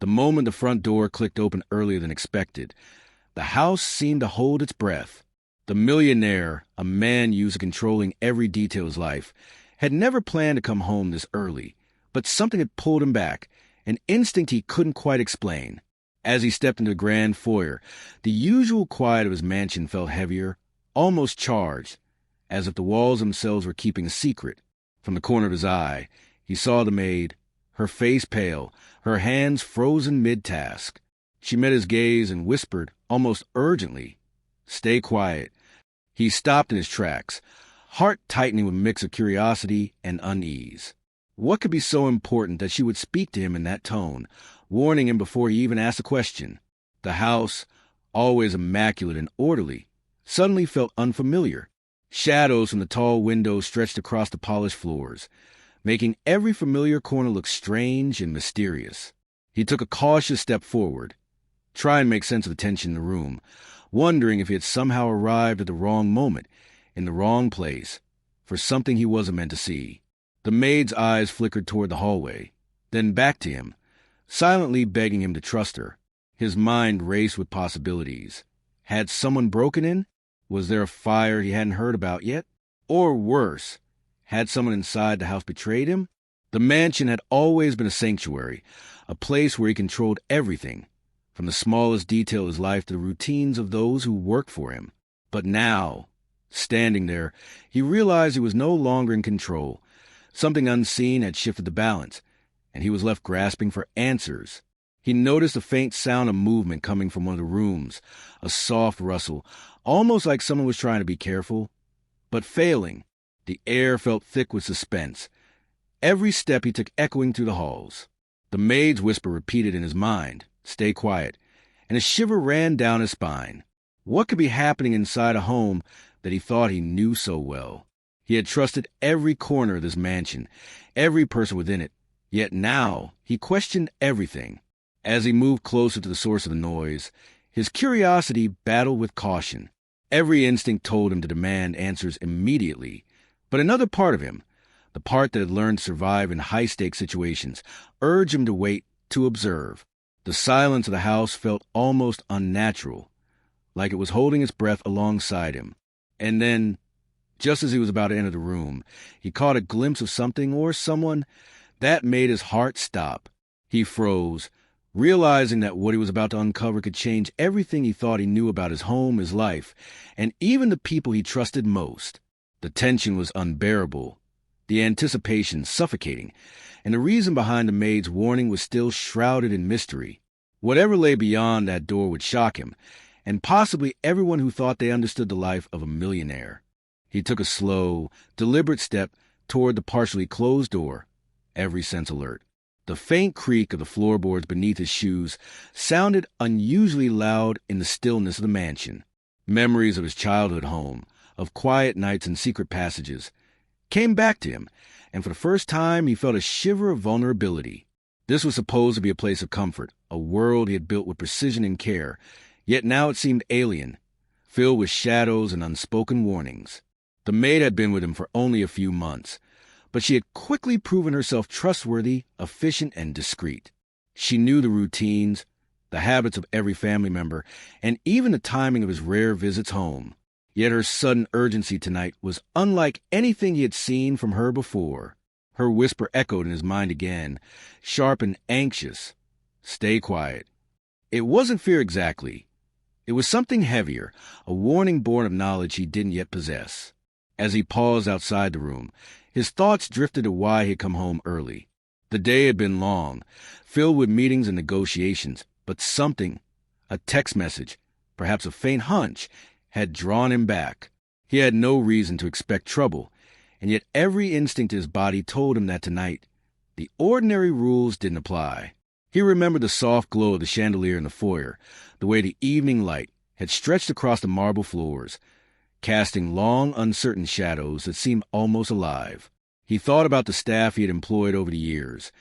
The moment the front door clicked open earlier than expected, the house seemed to hold its breath. The millionaire, a man used to controlling every detail of his life, had never planned to come home this early, but something had pulled him back, an instinct he couldn't quite explain. As he stepped into the grand foyer, the usual quiet of his mansion felt heavier, almost charged, as if the walls themselves were keeping a secret. From the corner of his eye, he saw the maid, her face pale, her hands frozen mid-task. She met his gaze and whispered, almost urgently, "Stay quiet." He stopped in his tracks, heart tightening with a mix of curiosity and unease. What could be so important that she would speak to him in that tone, warning him before he even asked a question? The house, always immaculate and orderly, suddenly felt unfamiliar. Shadows from the tall windows stretched across the polished floors, making every familiar corner look strange and mysterious. He took a cautious step forward, trying to make sense of the tension in the room, wondering if he had somehow arrived at the wrong moment, in the wrong place, for something he wasn't meant to see. The maid's eyes flickered toward the hallway, then back to him, silently begging him to trust her. His mind raced with possibilities. Had someone broken in? Was there a fire he hadn't heard about yet? Or worse, had someone inside the house betrayed him? The mansion had always been a sanctuary, a place where he controlled everything, from the smallest detail of his life to the routines of those who worked for him. But now, standing there, he realized he was no longer in control. Something unseen had shifted the balance, and he was left grasping for answers. He noticed a faint sound of movement coming from one of the rooms, a soft rustle, almost like someone was trying to be careful, but failing. The air felt thick with suspense. Every step he took echoing through the halls. The maid's whisper repeated in his mind, "Stay quiet," and a shiver ran down his spine. What could be happening inside a home that he thought he knew so well? He had trusted every corner of this mansion, every person within it, yet now he questioned everything. As he moved closer to the source of the noise, his curiosity battled with caution. Every instinct told him to demand answers immediately, but another part of him, the part that had learned to survive in high-stakes situations, urged him to wait, to observe. The silence of the house felt almost unnatural, like it was holding its breath alongside him. And then, just as he was about to enter the room, he caught a glimpse of something or someone that made his heart stop. He froze, realizing that what he was about to uncover could change everything he thought he knew about his home, his life, and even the people he trusted most. The tension was unbearable, the anticipation suffocating, and the reason behind the maid's warning was still shrouded in mystery. Whatever lay beyond that door would shock him, and possibly everyone who thought they understood the life of a millionaire. He took a slow, deliberate step toward the partially closed door, every sense alert. The faint creak of the floorboards beneath his shoes sounded unusually loud in the stillness of the mansion. Memories of his childhood home, of quiet nights and secret passages, came back to him, and for the first time he felt a shiver of vulnerability. This was supposed to be a place of comfort, a world he had built with precision and care, yet now it seemed alien, filled with shadows and unspoken warnings. The maid had been with him for only a few months, but she had quickly proven herself trustworthy, efficient, and discreet. She knew the routines, the habits of every family member, and even the timing of his rare visits home. Yet her sudden urgency tonight was unlike anything he had seen from her before. Her whisper echoed in his mind again, sharp and anxious. "Stay quiet." It wasn't fear exactly. It was something heavier, a warning born of knowledge he didn't yet possess. As he paused outside the room, his thoughts drifted to why he had come home early. The day had been long, filled with meetings and negotiations, but something, a text message, perhaps a faint hunch, had drawn him back. He had no reason to expect trouble, and yet every instinct in his body told him that tonight the ordinary rules didn't apply. He remembered the soft glow of the chandelier in the foyer, the way the evening light had stretched across the marble floors, casting long, uncertain shadows that seemed almost alive. He thought about the staff he had employed over the years,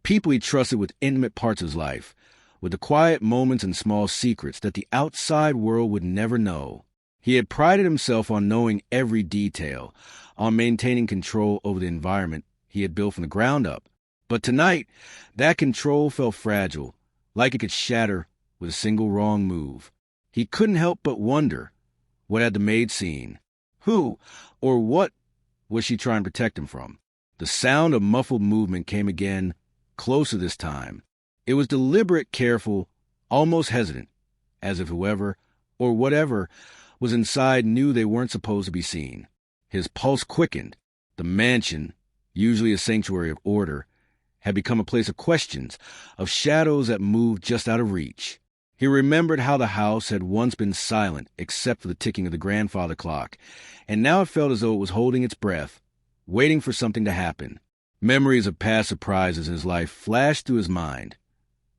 people he trusted with intimate parts of his life, with the quiet moments and small secrets that the outside world would never know. He had prided himself on knowing every detail, on maintaining control over the environment he had built from the ground up. But tonight, that control felt fragile, like it could shatter with a single wrong move. He couldn't help but wonder, what had the maid seen? Who or what was she trying to protect him from? The sound of muffled movement came again, closer this time. It was deliberate, careful, almost hesitant, as if whoever or whatever was inside knew they weren't supposed to be seen. His pulse quickened. The mansion, usually a sanctuary of order, had become a place of questions, of shadows that moved just out of reach. He remembered how the house had once been silent except for the ticking of the grandfather clock, and now it felt as though it was holding its breath, waiting for something to happen. Memories of past surprises in his life flashed through his mind.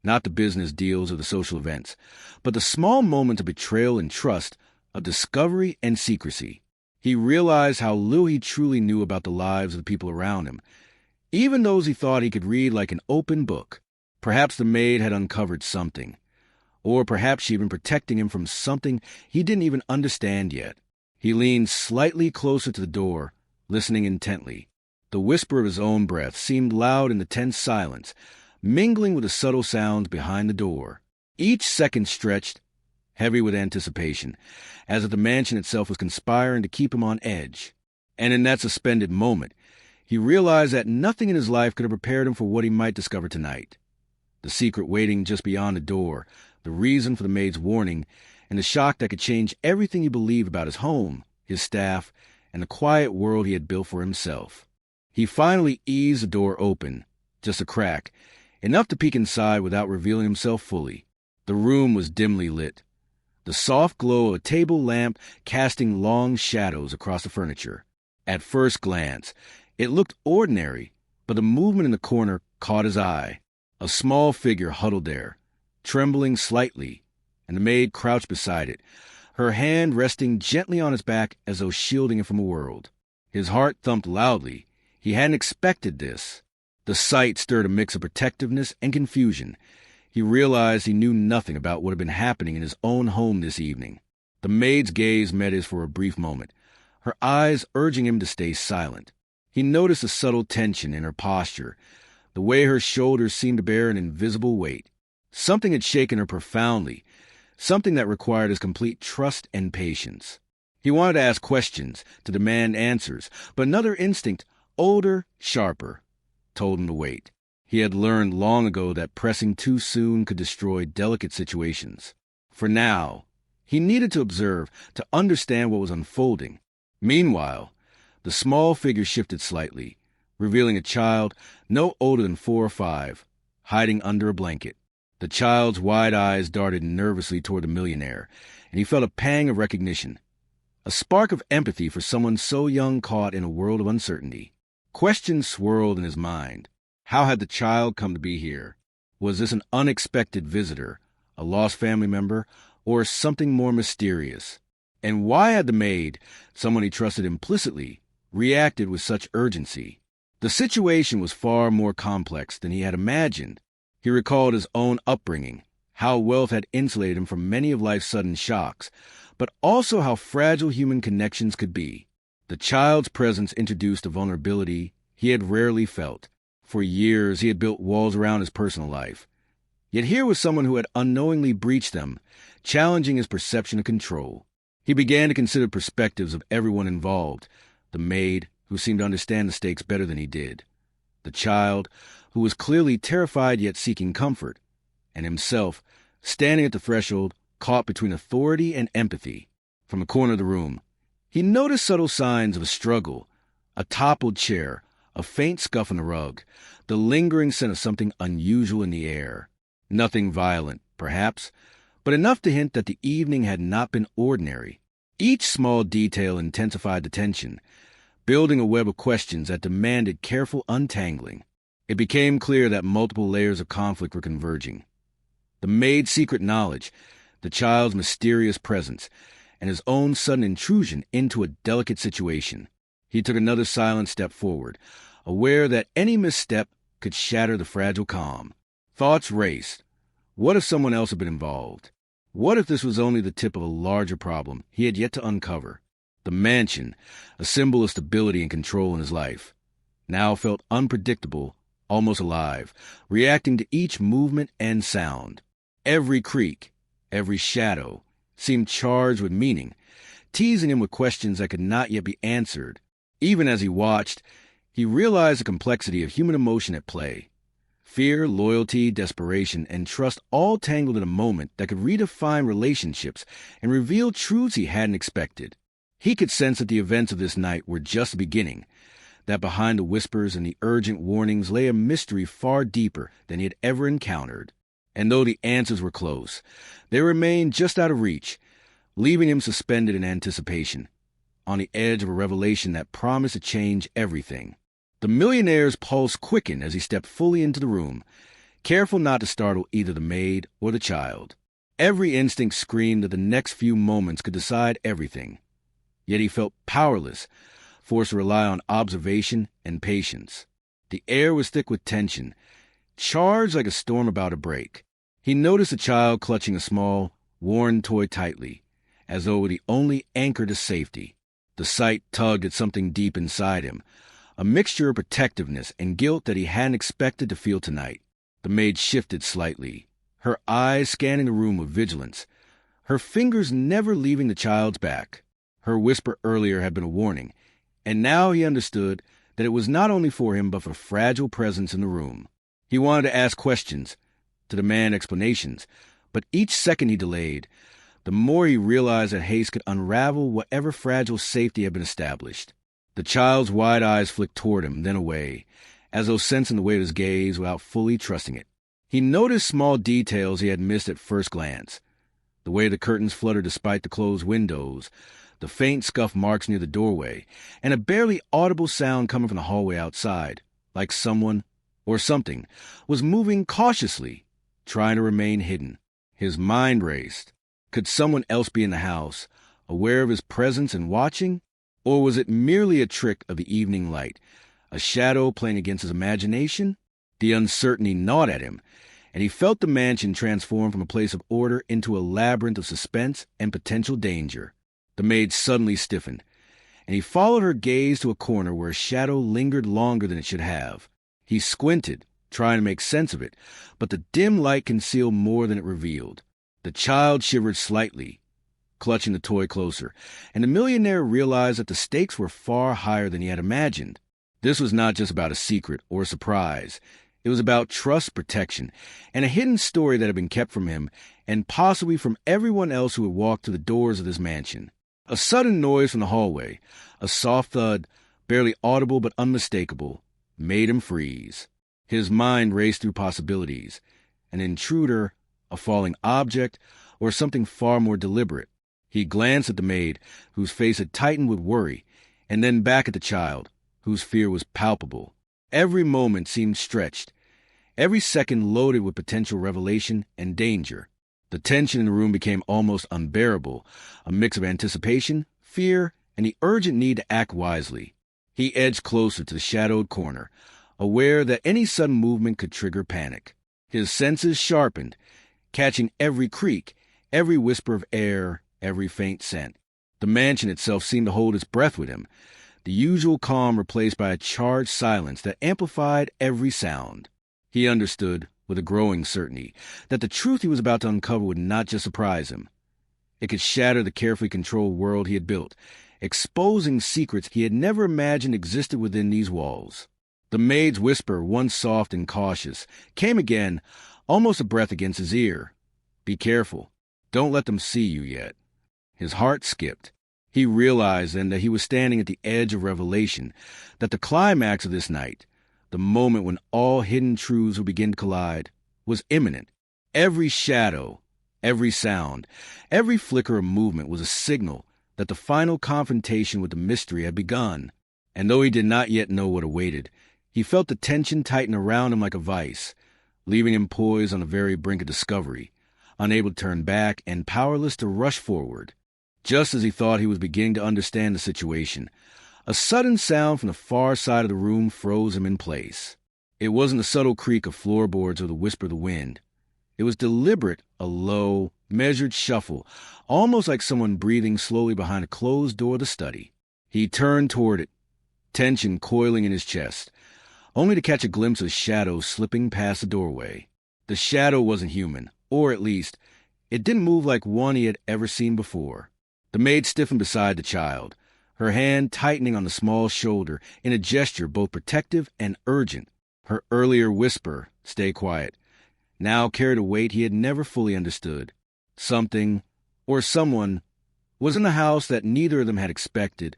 Not the business deals or the social events, but the small moments of betrayal and trust, of discovery and secrecy. He realized how little he truly knew about the lives of the people around him, even those he thought he could read like an open book. Perhaps the maid had uncovered something, or perhaps she'd been protecting him from something he didn't even understand yet. He leaned slightly closer to the door, listening intently. The whisper of his own breath seemed loud in the tense silence, mingling with the subtle sounds behind the door. Each second stretched, heavy with anticipation, as if the mansion itself was conspiring to keep him on edge. And in that suspended moment, he realized that nothing in his life could have prepared him for what he might discover tonight. The secret waiting just beyond the door, the reason for the maid's warning, and the shock that could change everything he believed about his home, his staff, and the quiet world he had built for himself. He finally eased the door open, just a crack, enough to peek inside without revealing himself fully. The room was dimly lit, the soft glow of a table lamp casting long shadows across the furniture. At first glance, it looked ordinary, but the movement in the corner caught his eye. A small figure huddled there, trembling slightly, and the maid crouched beside it, her hand resting gently on his back as though shielding him from a world. His heart thumped loudly. He hadn't expected this. The sight stirred a mix of protectiveness and confusion. He realized he knew nothing about what had been happening in his own home this evening. The maid's gaze met his for a brief moment, her eyes urging him to stay silent. He noticed a subtle tension in her posture, the way her shoulders seemed to bear an invisible weight. Something had shaken her profoundly, something that required his complete trust and patience. He wanted to ask questions, to demand answers, but another instinct, older, sharper, told him to wait. He had learned long ago that pressing too soon could destroy delicate situations. For now, he needed to observe, to understand what was unfolding. Meanwhile, the small figure shifted slightly, revealing a child no older than 4 or 5, hiding under a blanket. The child's wide eyes darted nervously toward the millionaire, and he felt a pang of recognition, a spark of empathy for someone so young caught in a world of uncertainty. Questions swirled in his mind. How had the child come to be here? Was this an unexpected visitor, a lost family member, or something more mysterious? And why had the maid, someone he trusted implicitly, reacted with such urgency? The situation was far more complex than he had imagined. He recalled his own upbringing, how wealth had insulated him from many of life's sudden shocks, but also how fragile human connections could be. The child's presence introduced a vulnerability he had rarely felt. For years, he had built walls around his personal life. Yet here was someone who had unknowingly breached them, challenging his perception of control. He began to consider perspectives of everyone involved, the maid, who seemed to understand the stakes better than he did, the child, who was clearly terrified yet seeking comfort, and himself, standing at the threshold, caught between authority and empathy. From the corner of the room, he noticed subtle signs of a struggle, a toppled chair, a faint scuff on the rug, the lingering scent of something unusual in the air. Nothing violent, perhaps, but enough to hint that the evening had not been ordinary. Each small detail intensified the tension, building a web of questions that demanded careful untangling. It became clear that multiple layers of conflict were converging. The maid's secret knowledge, the child's mysterious presence, and his own sudden intrusion into a delicate situation. He took another silent step forward, aware that any misstep could shatter the fragile calm. Thoughts raced. What if someone else had been involved? What if this was only the tip of a larger problem he had yet to uncover? The mansion, a symbol of stability and control in his life, now felt unpredictable, almost alive, reacting to each movement and sound. Every creak, every shadow, seemed charged with meaning, teasing him with questions that could not yet be answered. Even as he watched, he realized the complexity of human emotion at play. Fear, loyalty, desperation, and trust all tangled in a moment that could redefine relationships and reveal truths he hadn't expected. He could sense that the events of this night were just beginning, that behind the whispers and the urgent warnings lay a mystery far deeper than he had ever encountered. And though the answers were close, they remained just out of reach, leaving him suspended in anticipation, on the edge of a revelation that promised to change everything. The millionaire's pulse quickened as he stepped fully into the room, careful not to startle either the maid or the child. Every instinct screamed that the next few moments could decide everything. Yet he felt powerless, forced to rely on observation and patience. The air was thick with tension, charged like a storm about to break. He noticed the child clutching a small, worn toy tightly, as though the only anchor to safety. The sight tugged at something deep inside him, a mixture of protectiveness and guilt that he hadn't expected to feel tonight. The maid shifted slightly, her eyes scanning the room with vigilance, her fingers never leaving the child's back. Her whisper earlier had been a warning, and now he understood that it was not only for him but for fragile presence in the room. He wanted to ask questions, to demand explanations, but each second he delayed, the more he realized that haste could unravel whatever fragile safety had been established. The child's wide eyes flicked toward him, then away, as though sensing the weight of his gaze without fully trusting it. He noticed small details he had missed at first glance. The way the curtains fluttered despite the closed windows, the faint scuff marks near the doorway, and a barely audible sound coming from the hallway outside, like someone, or something, was moving cautiously, trying to remain hidden. His mind raced. Could someone else be in the house, aware of his presence and watching? Or was it merely a trick of the evening light, a shadow playing against his imagination? The uncertainty gnawed at him, and he felt the mansion transform from a place of order into a labyrinth of suspense and potential danger. The maid suddenly stiffened, and he followed her gaze to a corner where a shadow lingered longer than it should have. He squinted, trying to make sense of it, but the dim light concealed more than it revealed. The child shivered slightly, clutching the toy closer, and the millionaire realized that the stakes were far higher than he had imagined. This was not just about a secret or a surprise. It was about trust, protection, and a hidden story that had been kept from him and possibly from everyone else who had walked to the doors of this mansion. A sudden noise from the hallway, a soft thud, barely audible but unmistakable, made him freeze. His mind raced through possibilities. An intruder, a falling object, or something far more deliberate. He glanced at the maid, whose face had tightened with worry, and then back at the child, whose fear was palpable. Every moment seemed stretched, every second loaded with potential revelation and danger. The tension in the room became almost unbearable, a mix of anticipation, fear, and the urgent need to act wisely. He edged closer to the shadowed corner, aware that any sudden movement could trigger panic. His senses sharpened, catching every creak, every whisper of air, every faint scent. The mansion itself seemed to hold its breath with him, the usual calm replaced by a charged silence that amplified every sound. He understood, with a growing certainty, that the truth he was about to uncover would not just surprise him. It could shatter the carefully controlled world he had built, exposing secrets he had never imagined existed within these walls. The maid's whisper, once soft and cautious, came again, almost a breath against his ear. "Be careful. Don't let them see you yet." His heart skipped. He realized then that he was standing at the edge of revelation, that the climax of this night, the moment when all hidden truths would begin to collide, was imminent. Every shadow, every sound, every flicker of movement was a signal that the final confrontation with the mystery had begun. And though he did not yet know what awaited, he felt the tension tighten around him like a vice, leaving him poised on the very brink of discovery, unable to turn back and powerless to rush forward. Just as he thought he was beginning to understand the situation, a sudden sound from the far side of the room froze him in place. It wasn't the subtle creak of floorboards or the whisper of the wind. It was deliberate, a low, measured shuffle, almost like someone breathing slowly behind a closed door of the study. He turned toward it, tension coiling in his chest, only to catch a glimpse of shadow slipping past the doorway. The shadow wasn't human, Or at least, it didn't move like one he had ever seen before. The maid stiffened beside the child, her hand tightening on the small shoulder in a gesture both protective and urgent. Her earlier whisper, "Stay quiet," now carried a weight he had never fully understood. Something, or someone, was in the house that neither of them had expected,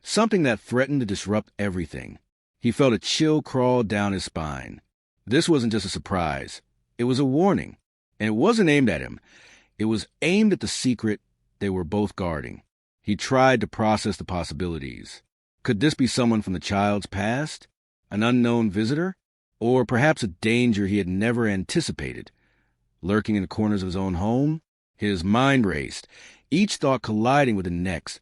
something that threatened to disrupt everything. He felt a chill crawl down his spine. This wasn't just a surprise. It was a warning. And it wasn't aimed at him. It was aimed at the secret they were both guarding. He tried to process the possibilities. Could this be someone from the child's past? An unknown visitor? Or perhaps a danger he had never anticipated? Lurking in the corners of his own home? His mind raced, each thought colliding with the next,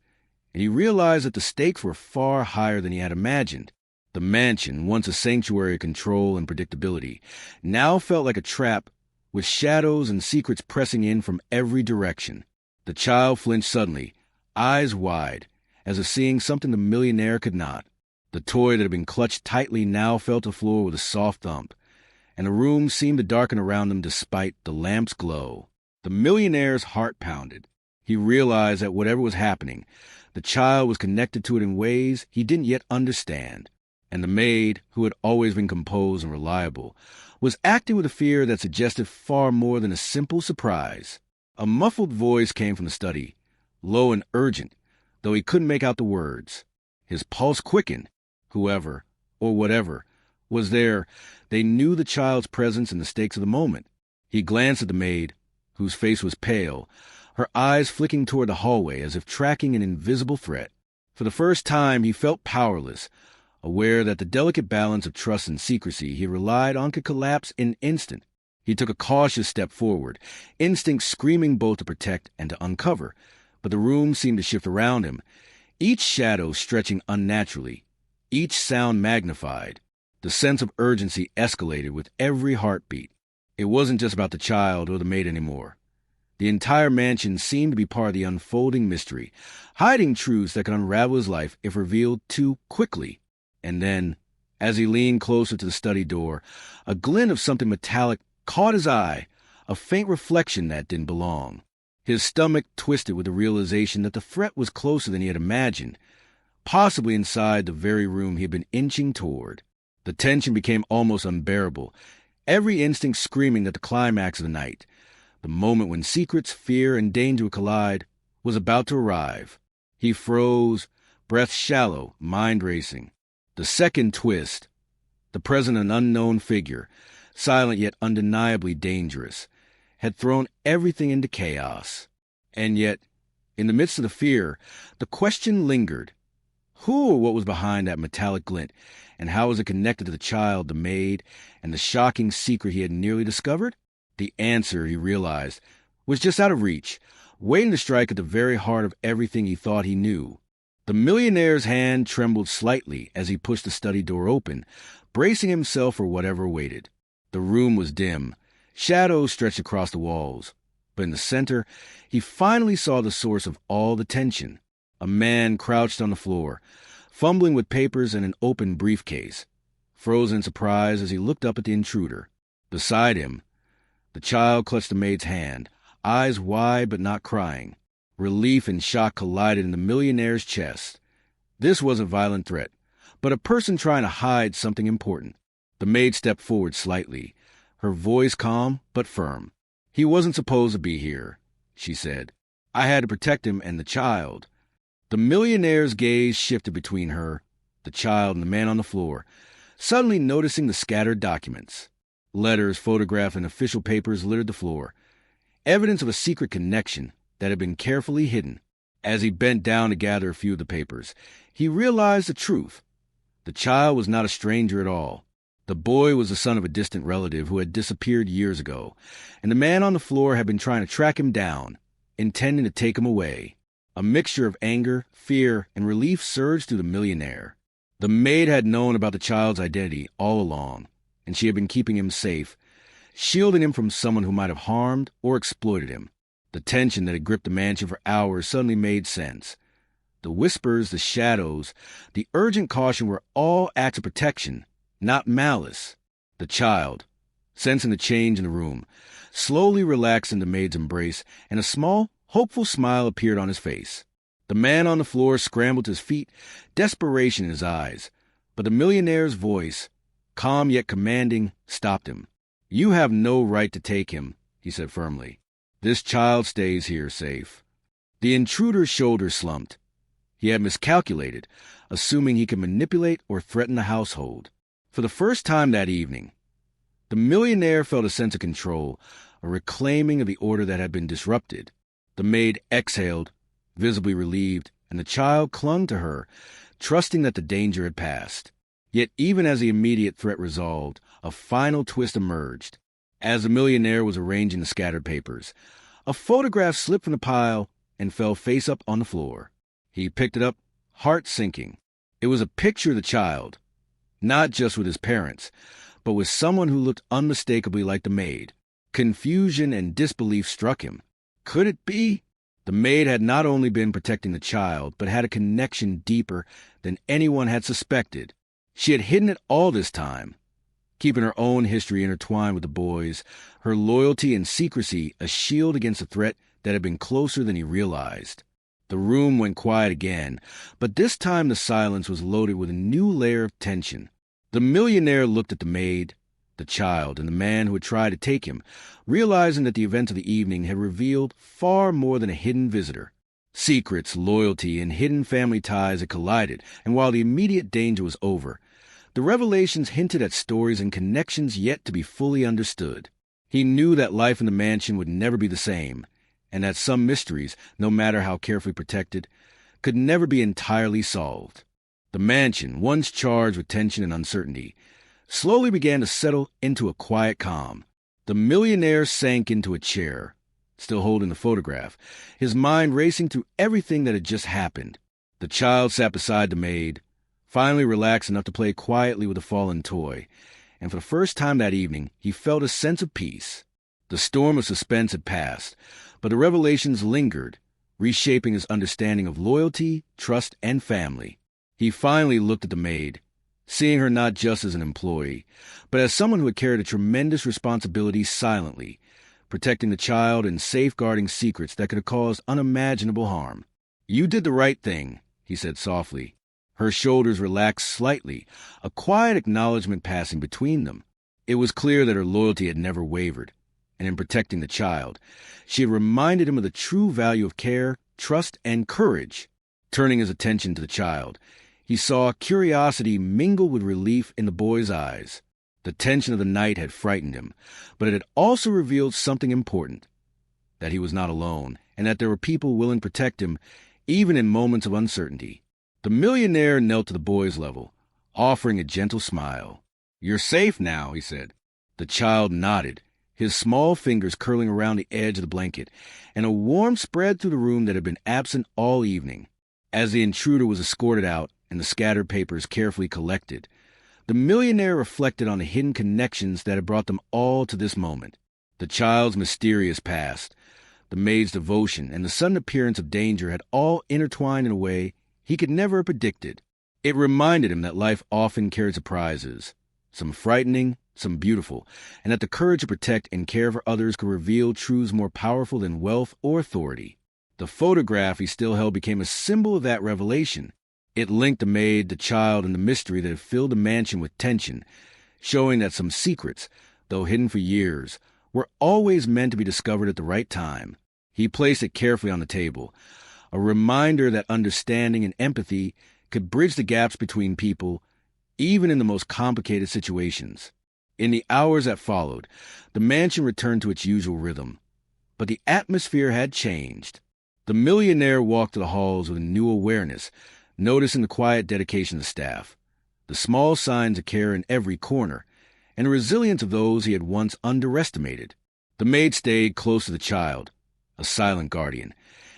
and he realized that the stakes were far higher than he had imagined. The mansion, once a sanctuary of control and predictability, now felt like a trap with shadows and secrets pressing in from every direction. The child flinched suddenly, eyes wide, as if seeing something the millionaire could not. The toy that had been clutched tightly now fell to the floor with a soft thump, and the room seemed to darken around them despite the lamp's glow. The millionaire's heart pounded. He realized that whatever was happening, the child was connected to it in ways he didn't yet understand. And the maid, who had always been composed and reliable, was acting with a fear that suggested far more than a simple surprise. A muffled voice came from the study, low and urgent, though he couldn't make out the words. His pulse quickened. Whoever, or whatever, was there, they knew the child's presence and the stakes of the moment. He glanced at the maid, whose face was pale, her eyes flicking toward the hallway as if tracking an invisible threat. For the first time, he felt powerless, aware that the delicate balance of trust and secrecy he relied on could collapse in an instant. He took a cautious step forward, instinct screaming both to protect and to uncover, but the room seemed to shift around him, each shadow stretching unnaturally, each sound magnified. The sense of urgency escalated with every heartbeat. It wasn't just about the child or the maid anymore. The entire mansion seemed to be part of the unfolding mystery, hiding truths that could unravel his life if revealed too quickly. And then, as he leaned closer to the study door, a glint of something metallic caught his eye, a faint reflection that didn't belong. His stomach twisted with the realization that the threat was closer than he had imagined, possibly inside the very room he had been inching toward. The tension became almost unbearable, every instinct screaming that the climax of the night, the moment when secrets, fear, and danger would collide, was about to arrive. He froze, breath shallow, mind racing. The second twist, the present an unknown figure, silent yet undeniably dangerous, had thrown everything into chaos. And yet, in the midst of the fear, the question lingered. Who or what was behind that metallic glint, and how was it connected to the child, the maid, and the shocking secret he had nearly discovered? The answer, he realized, was just out of reach, waiting to strike at the very heart of everything he thought he knew. The millionaire's hand trembled slightly as he pushed the study door open, bracing himself for whatever waited. The room was dim. Shadows stretched across the walls. But in the center, he finally saw the source of all the tension. A man crouched on the floor, fumbling with papers and an open briefcase, frozen in surprise as he looked up at the intruder. Beside him, the child clutched the maid's hand, eyes wide but not crying. Relief and shock collided in the millionaire's chest. This wasn't a violent threat, but a person trying to hide something important. The maid stepped forward slightly, her voice calm but firm. "He wasn't supposed to be here," she said. "I had to protect him and the child." The millionaire's gaze shifted between her, the child, and the man on the floor, suddenly noticing the scattered documents. Letters, photographs, and official papers littered the floor, evidence of a secret connection that had been carefully hidden. As he bent down to gather a few of the papers, he realized the truth. The child was not a stranger at all. The boy was the son of a distant relative who had disappeared years ago, and the man on the floor had been trying to track him down, intending to take him away. A mixture of anger, fear, and relief surged through the millionaire. The maid had known about the child's identity all along, and she had been keeping him safe, shielding him from someone who might have harmed or exploited him. The tension that had gripped the mansion for hours suddenly made sense. The whispers, the shadows, the urgent caution were all acts of protection, not malice. The child, sensing the change in the room, slowly relaxed into Maid's embrace, and a small, hopeful smile appeared on his face. The man on the floor scrambled to his feet, desperation in his eyes. But the millionaire's voice, calm yet commanding, stopped him. "You have no right to take him," he said firmly. "This child stays here safe." The intruder's shoulders slumped. He had miscalculated, assuming he could manipulate or threaten the household. For the first time that evening, the millionaire felt a sense of control, a reclaiming of the order that had been disrupted. The maid exhaled, visibly relieved, and the child clung to her, trusting that the danger had passed. Yet even as the immediate threat resolved, a final twist emerged. As the millionaire was arranging the scattered papers, a photograph slipped from the pile and fell face up on the floor. He picked it up, heart sinking. It was a picture of the child, not just with his parents, but with someone who looked unmistakably like the maid. Confusion and disbelief struck him. Could it be? The maid had not only been protecting the child, but had a connection deeper than anyone had suspected. She had hidden it all this time, keeping her own history intertwined with the boy's, her loyalty and secrecy a shield against a threat that had been closer than he realized. The room went quiet again, but this time the silence was loaded with a new layer of tension. The millionaire looked at the maid, the child, and the man who had tried to take him, realizing that the events of the evening had revealed far more than a hidden visitor. Secrets, loyalty, and hidden family ties had collided, and while the immediate danger was over, the revelations hinted at stories and connections yet to be fully understood. He knew that life in the mansion would never be the same, and that some mysteries, no matter how carefully protected, could never be entirely solved. The mansion, once charged with tension and uncertainty, slowly began to settle into a quiet calm. The millionaire sank into a chair, still holding the photograph, his mind racing through everything that had just happened. The child sat beside the maid, finally relaxed enough to play quietly with a fallen toy, and for the first time that evening he felt a sense of peace. The storm of suspense had passed, but the revelations lingered, reshaping his understanding of loyalty, trust, and family. He finally looked at the maid, seeing her not just as an employee, but as someone who had carried a tremendous responsibility silently, protecting the child and safeguarding secrets that could have caused unimaginable harm. "You did the right thing," he said softly. Her shoulders relaxed slightly, a quiet acknowledgement passing between them. It was clear that her loyalty had never wavered, and in protecting the child, she had reminded him of the true value of care, trust, and courage. Turning his attention to the child, he saw curiosity mingle with relief in the boy's eyes. The tension of the night had frightened him, but it had also revealed something important, that he was not alone, and that there were people willing to protect him, even in moments of uncertainty. The millionaire knelt to the boy's level, offering a gentle smile. "You're safe now," he said. The child nodded, his small fingers curling around the edge of the blanket, and a warmth spread through the room that had been absent all evening. As the intruder was escorted out and the scattered papers carefully collected, the millionaire reflected on the hidden connections that had brought them all to this moment. The child's mysterious past, the maid's devotion, and the sudden appearance of danger had all intertwined in a way he could never have predicted. It reminded him that life often carried surprises, some frightening, some beautiful, and that the courage to protect and care for others could reveal truths more powerful than wealth or authority. The photograph he still held became a symbol of that revelation. It linked the maid, the child, and the mystery that had filled the mansion with tension, showing that some secrets, though hidden for years, were always meant to be discovered at the right time. He placed it carefully on the table, a reminder that understanding and empathy could bridge the gaps between people, even in the most complicated situations. In the hours that followed, the mansion returned to its usual rhythm, but the atmosphere had changed. The millionaire walked to the halls with a new awareness, noticing the quiet dedication of the staff, the small signs of care in every corner, and the resilience of those he had once underestimated. The maid stayed close to the child, a silent guardian,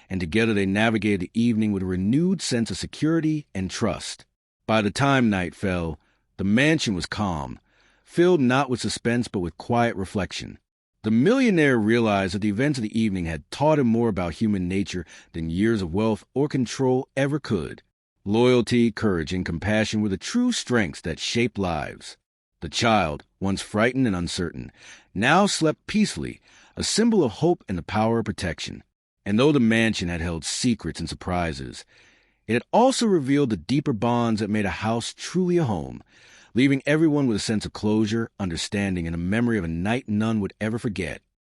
and together they navigated the evening with a renewed sense of security and trust. By the time night fell, the mansion was calm, filled not with suspense but with quiet reflection. The millionaire realized that the events of the evening had taught him more about human nature than years of wealth or control ever could. Loyalty, courage, and compassion were the true strengths that shaped lives. The child, once frightened and uncertain, now slept peacefully, a symbol of hope and the power of protection. And though the mansion had held secrets and surprises, it had also revealed the deeper bonds that made a house truly a home, leaving everyone with a sense of closure, understanding, and a memory of a night none would ever forget.